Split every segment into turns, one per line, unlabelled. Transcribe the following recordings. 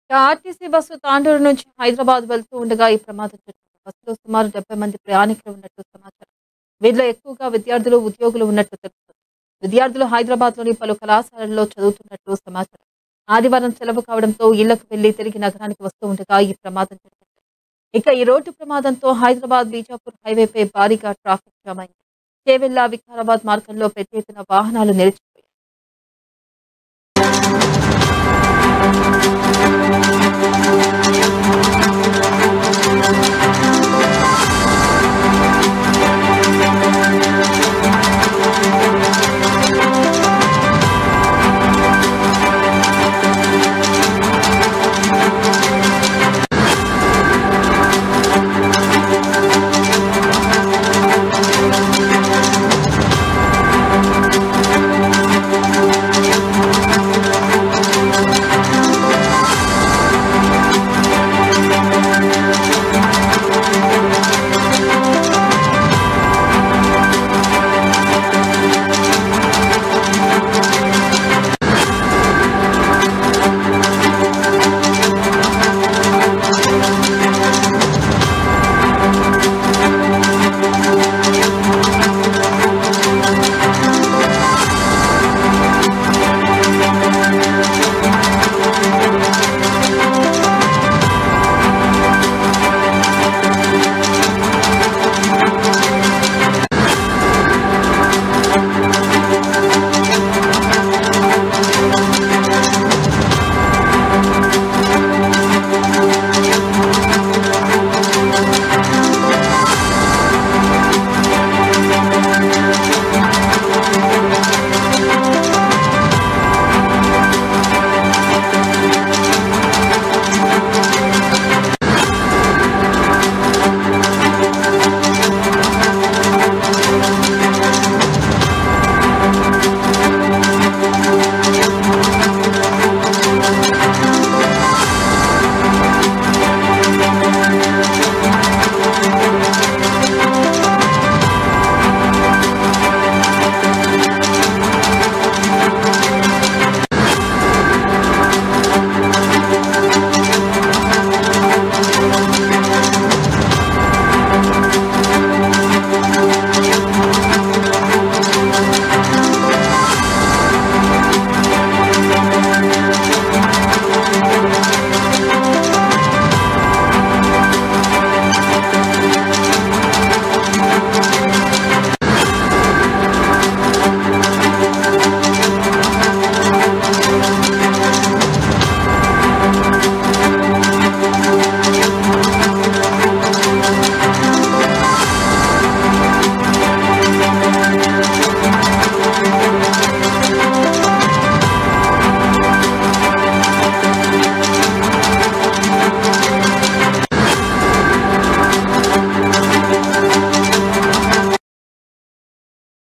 RTC bus Tandur నుంచి హైదరాబాద్ వెళ్తూ ఉండగా ఈ ప్రమాదం జరిగింది. బస్సులో సుమారు 70 మంది ప్రయాణికులు ఉన్నట్లు సమాచారం. వీరిలో ఎక్కువగా విద్యార్థులు, ఉద్యోగులు ఉన్నట్లు తెలుస్తుంది. విద్యార్థులు హైదరాబాద్‌లోని పలు కళాశాలల్లో చదువుతున్నట్లు సమాచారం. ఆదివారం సెలవు కావడంతో ఇళ్లకు వెళ్లి తిరిగి నగరానికి వస్తూ ఉండగా ఈ ప్రమాదం జరిగింది. ఇక ఈ రోడ్డు ప్రమాదంతో హైదరాబాద్ బీజాపూర్ హైవేపై భారీగా ట్రాఫిక్ జామ్ అయింది. చేవెళ్ల వికారాబాద్ మార్గంలో పెద్ద ఎత్తున వాహనాలు నిలిచిపోయాయి.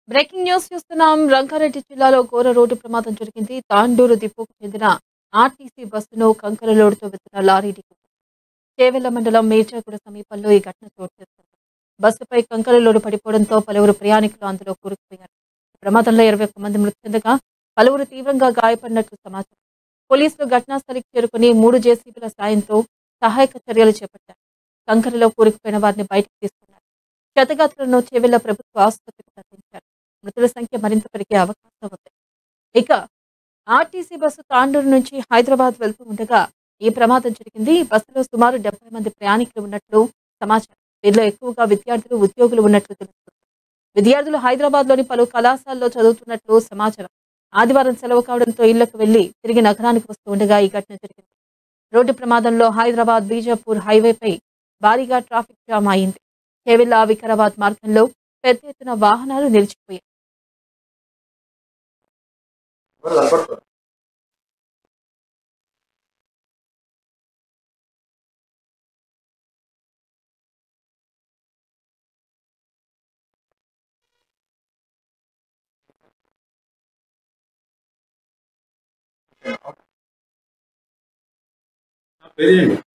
బ్రేకింగ్ న్యూస్ చూస్తున్నాం. రంగారెడ్డి జిల్లాలో ఘోర రోడ్డు ప్రమాదం జరిగింది. తాండూరు డిపోకు చెందిన ఆర్టీసీ బస్సును కంకర లోడుతో వెళ్తున్న లారీ ఢీకొట్టింది. చేవెళ్ల మండలం మేర్చాగూడ సమీపంలో ఈ ఘటన చోటు చేసుకుంది. బస్సుపై కంకర లోడు పడిపోవడంతో పలువురు ప్రయాణికులు అందులో కూరుకుపోయారు. ఈ ప్రమాదంలో 21 మంది మృతి చెందగా పలువురు తీవ్రంగా గాయపడినట్లు సమాచారం. పోలీసులు ఘటనా స్థలికి చేరుకుని 3 జేసీబీల సాయంతో సహాయక చర్యలు చేపట్టారు. కంకరలో కూరుకుపోయిన వారిని బయటకు తీస్తున్నారు. క్షతగాత్రులను చేవెళ్ల ప్రభుత్వ ఆసుపత్రికి తరలించారు. మృతుల సంఖ్య మరింత పెరిగే అవకాశం ఉంది. ఇక ఆర్టీసీ బస్సు తాండూరు నుంచి హైదరాబాద్ వెళ్తూ ఉండగా ఈ ప్రమాదం జరిగింది. ఈ బస్సులో సుమారు 70 మంది ప్రయాణికులు ఉన్నట్లు సమాచారం. వీరిలో ఎక్కువగా విద్యార్థులు, ఉద్యోగులు ఉన్నట్లు తెలుస్తుంది. విద్యార్థులు హైదరాబాద్‌లోని పలు కళాశాలల్లో చదువుతున్నట్లు సమాచారం. ఆదివారం సెలవు కావడంతో ఇళ్లకు వెళ్లి తిరిగి నగరానికి వస్తూ ఉండగా ఈ ఘటన జరిగింది. రోడ్డు ప్రమాదంలో హైదరాబాద్ బీజాపూర్ హైవేపై భారీగా ట్రాఫిక్ జామ్ అయింది. చేవెళ్ల వికారాబాద్ మార్గంలో పెద్ద ఎత్తున వాహనాలు నిలిచిపోయాయి.
Very